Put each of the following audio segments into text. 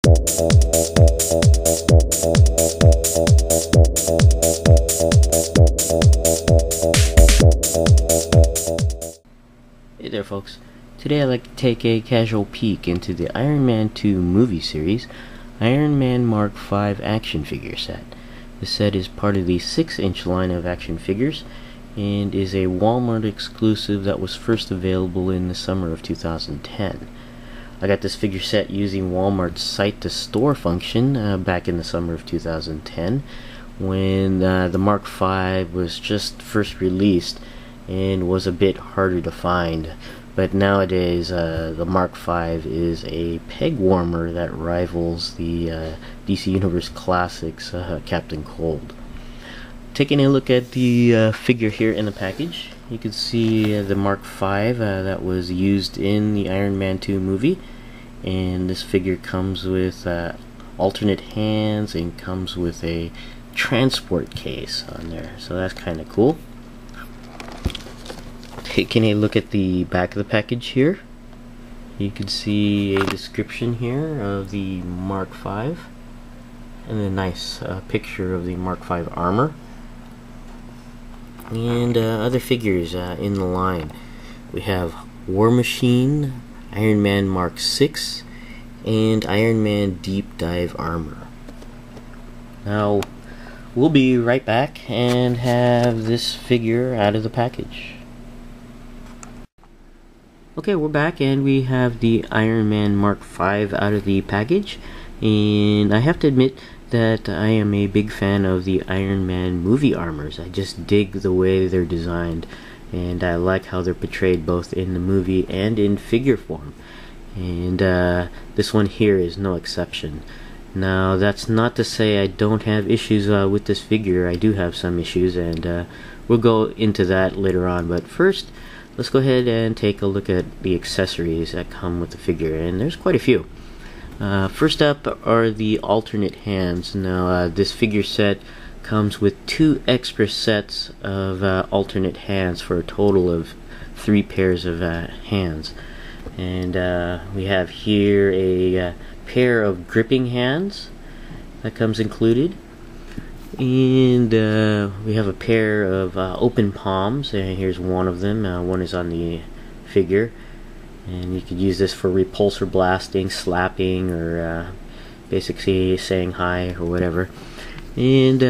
Hey there folks, today I'd like to take a casual peek into the Iron Man 2 movie series, Iron Man Mark V action figure set. The set is part of the 6-inch line of action figures and is a Walmart exclusive that was first available in the summer of 2010. I got this figure set using Walmart's site-to-store function back in the summer of 2010 when the Mark V was just first released and was a bit harder to find. But nowadays the Mark V is a peg warmer that rivals the DC Universe Classics Captain Cold. Taking a look at the figure here in the package, you can see the Mark V that was used in the Iron Man 2 movie, and this figure comes with alternate hands and comes with a transport case on there, so that's kind of cool. Taking a look at the back of the package here, you can see a description here of the Mark V and a nice picture of the Mark V armor and other figures in the line. We have War Machine, Iron Man Mark VI, and Iron Man Deep Dive armor. Now we'll be right back and have this figure out of the package. Okay, we're back and we have the Iron Man Mark V out of the package, and I have to admit that I am a big fan of the Iron Man movie armors. I just dig the way they're designed, and I like how they're portrayed both in the movie and in figure form, and this one here is no exception. Now that's not to say I don't have issues with this figure. I do have some issues, and we'll go into that later on, but first let's go ahead and take a look at the accessories that come with the figure, and there's quite a few. First up are the alternate hands. Now this figure set comes with 2 extra sets of alternate hands for a total of 3 pairs of hands, and we have here a pair of gripping hands that comes included, and we have a pair of open palms, and here's one of them. One is on the figure, and you could use this for repulsor blasting, slapping, or basically saying hi or whatever. And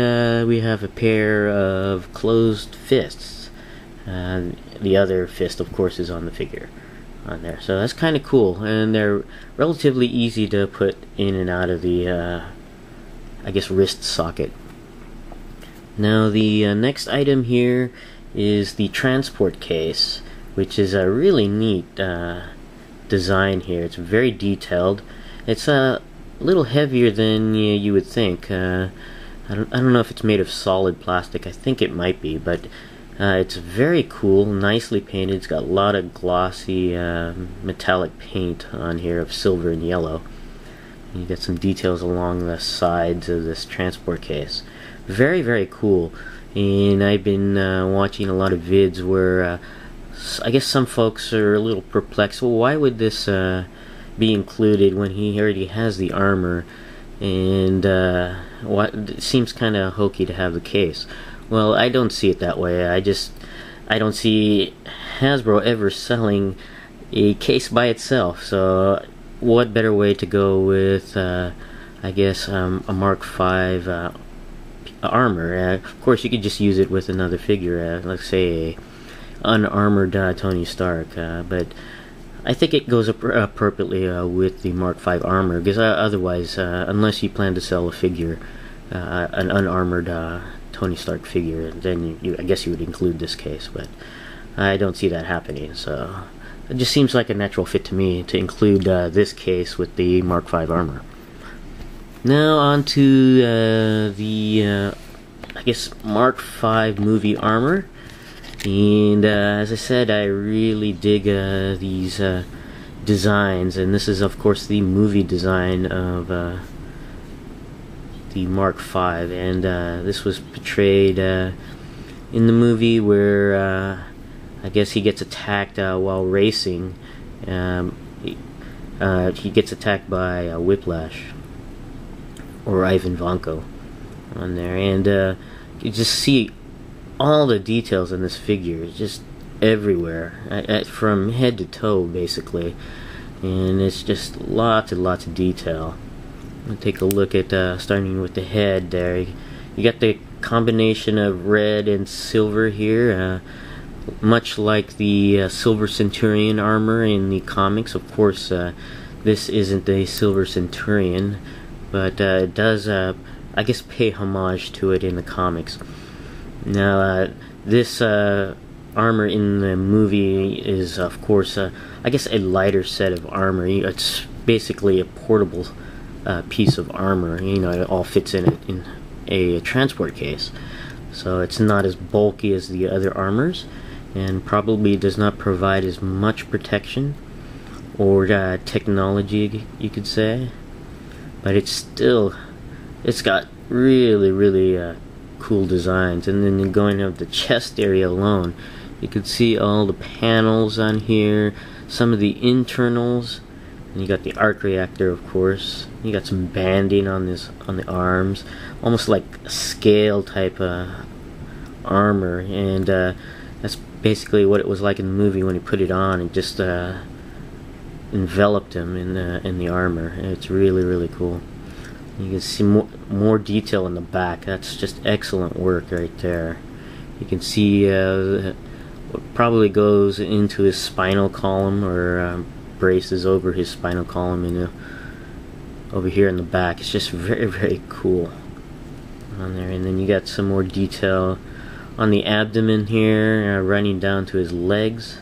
we have a pair of closed fists. The other fist, of course, is on the figure on there, so that's kind of cool, and they're relatively easy to put in and out of the I guess wrist socket. Now the next item here is the transport case, which is a really neat design here. It's very detailed. It's a little heavier than you would think. I don't know if it's made of solid plastic. I think it might be, but it's very cool, nicely painted. It's got a lot of glossy metallic paint on here of silver and yellow. You get some details along the sides of this transport case. Very, very cool. And I've been watching a lot of vids where I guess some folks are a little perplexed. Well, why would this be included when he already has the armor? And it seems kind of hokey to have the case. Well, I don't see it that way. I don't see Hasbro ever selling a case by itself. So what better way to go with I guess a Mark V armor. Of course, you could just use it with another figure, let's say a unarmored Tony Stark, but I think it goes appropriately with the Mark V armor, because otherwise, unless you plan to sell a figure, an unarmored Tony Stark figure, then I guess you would include this case, but I don't see that happening, so it just seems like a natural fit to me to include this case with the Mark V armor. Now on to the I guess Mark V movie armor, and as I said, I really dig these designs, and this is of course the movie design of the Mark V, and this was portrayed in the movie where I guess he gets attacked while racing. He gets attacked by Whiplash, or Ivan Vanko on there, and you just see all the details in this figure. It's just everywhere, from head to toe basically, and it's just lots and lots of detail. We'll take a look at starting with the head there. You got the combination of red and silver here, much like the Silver Centurion armor in the comics. Of course, this isn't a Silver Centurion, but it does, I guess, pay homage to it in the comics. Now, this armor in the movie is, of course, I guess, a lighter set of armor. It's basically a portable piece of armor. You know, it all fits in a transport case, so it's not as bulky as the other armors, and probably does not provide as much protection or technology, you could say, but it's got really cool designs. And then going up the chest area alone, you could see all the panels on here, some of the internals, and you got the arc reactor, of course. You got some banding on the arms, almost like scale type armor, and that's basically what it was like in the movie when he put it on. It just enveloped him in the armor. It's really cool. You can see more detail in the back. That's just excellent work right there. You can see what probably goes into his spinal column, or braces over his spinal column, over here in the back. It's just very cool on there. And then you got some more detail on the abdomen here, running down to his legs,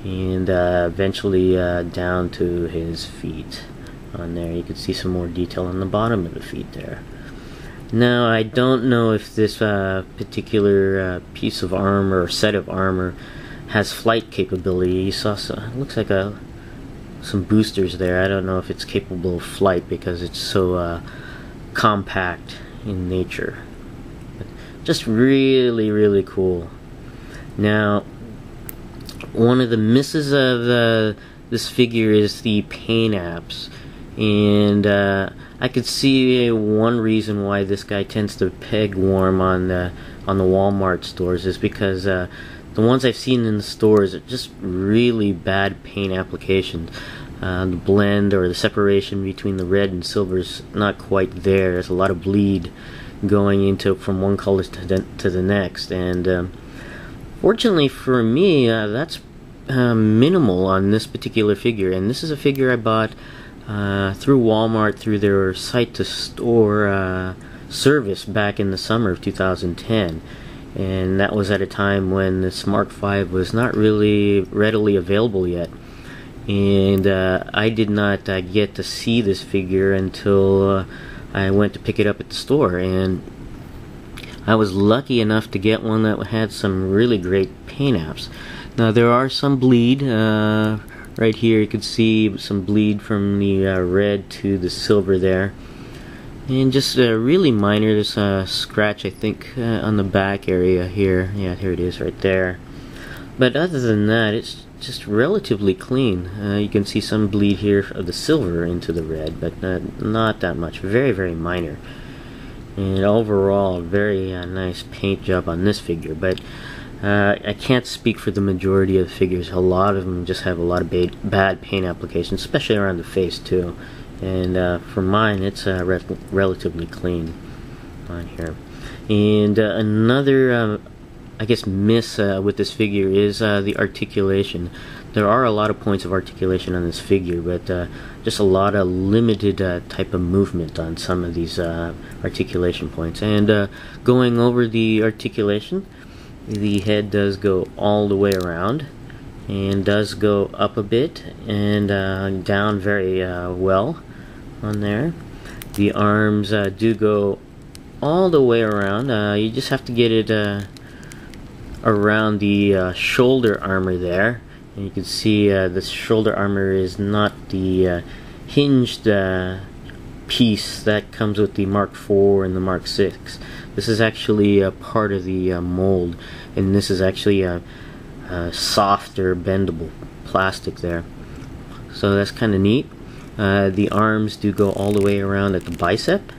and eventually down to his feet. On there you can see some more detail on the bottom of the feet there. Now, I don't know if this particular piece of armor or set of armor has flight capability. You saw it looks like some boosters there. I don't know if it's capable of flight because it's so compact in nature. But just really cool. Now, one of the misses of this figure is the paint apps, and I could see one reason why this guy tends to peg warm on the Walmart stores is because the ones I've seen in the stores are just really bad paint applications. The blend or the separation between the red and silver is not quite there. There's a lot of bleed going into from one color to the next, and fortunately for me, that's minimal on this particular figure. And this is a figure I bought through Walmart, through their site-to-store service back in the summer of 2010, and that was at a time when this Mark V was not really readily available yet, and I did not get to see this figure until I went to pick it up at the store, and I was lucky enough to get one that had some really great paint apps. Now, there are some bleed right here. You can see some bleed from the red to the silver there, and just really minor. There's a scratch, I think, on the back area here. Yeah, here it is right there. But other than that, it's just relatively clean. You can see some bleed here of the silver into the red, but not that much. Very minor. And overall, very nice paint job on this figure. But I can't speak for the majority of the figures. A lot of them just have a lot of bad paint applications, especially around the face too. And for mine, it's relatively clean on here. And another, I guess, miss with this figure is the articulation. There are a lot of points of articulation on this figure, but just a lot of limited type of movement on some of these articulation points. And going over the articulation, the head does go all the way around, and does go up a bit and down very well on there. The arms do go all the way around. You just have to get it around the shoulder armor there, and you can see the shoulder armor is not the hinged piece that comes with the Mark IV and the Mark VI. This is actually a part of the mold, and this is actually a softer bendable plastic there, so that's kind of neat. The arms do go all the way around at the bicep.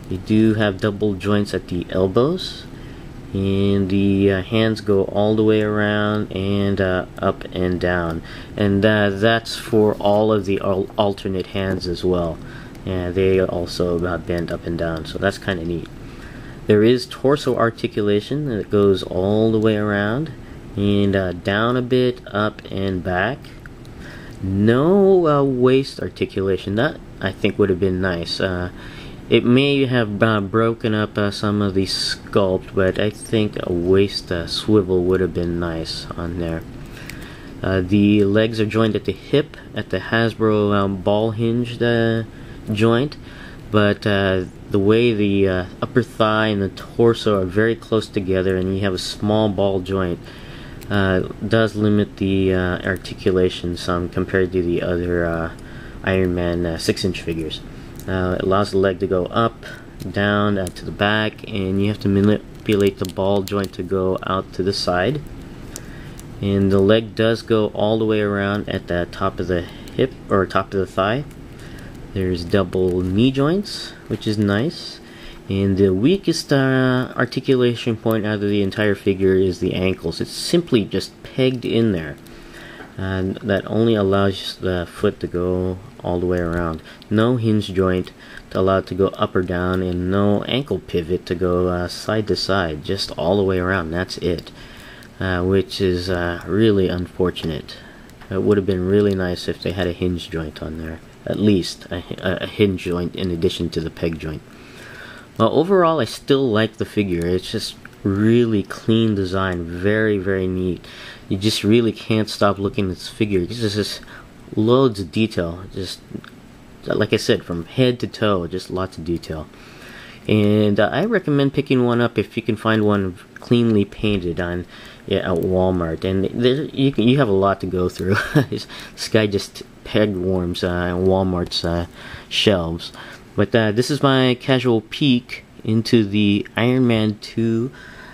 You do have double joints at the elbows, and the hands go all the way around and up and down, and that's for all of the alternate hands as well. Yeah, they also bend up and down, so that's kind of neat. There is torso articulation that goes all the way around and down a bit, up and back. No waist articulation. That I think would have been nice. It may have broken up some of the sculpt, but I think a waist swivel would have been nice on there. The legs are joined at the hip at the Hasbro ball hinged joint, but the way the upper thigh and the torso are very close together, and you have a small ball joint, does limit the articulation some compared to the other Iron Man 6-inch figures. It allows the leg to go up, down, to the back, and you have to manipulate the ball joint to go out to the side. And the leg does go all the way around at the top of the hip, or top of the thigh. There's double knee joints, which is nice. And the weakest articulation point out of the entire figure is the ankles. It's simply just pegged in there. And that only allows the foot to go all the way around. No hinge joint to allow it to go up or down, and no ankle pivot to go side to side. Just all the way around. That's it. Which is really unfortunate. It would have been really nice if they had a hinge joint on there. At least a hinge joint in addition to the peg joint. Well, overall, I still like the figure. It's just really clean design, very, very neat. You just really can't stop looking at this figure. It's just loads of detail. Just like I said, from head to toe, just lots of detail. And I recommend picking one up if you can find one cleanly painted on at Walmart. And you have a lot to go through. This guy just peg warms Walmart's shelves. But this is my casual peek into the Iron Man 2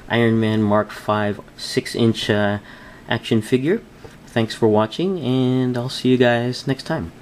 Iron Man Mark V 6-inch action figure. Thanks for watching, and I'll see you guys next time.